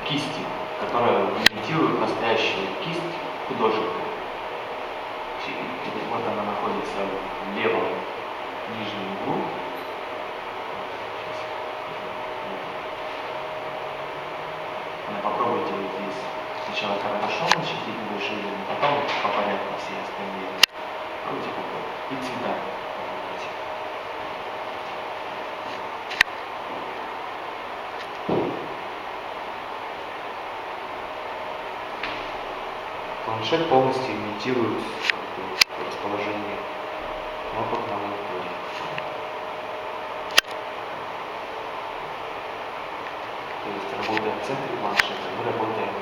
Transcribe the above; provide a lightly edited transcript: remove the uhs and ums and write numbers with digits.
кисти, которые имитируют настоящую кисть художника. Вот она находится в левом нижнем углу. Попробуйте вот здесь сначала карандашом начертить небольшие линии, потом по порядку все остальные. Попробуйте попробовать. И цвета попробуйте. Планшет полностью имитирует расположение кнопок на мониторе. То есть, работая в центре планшета, мы работаем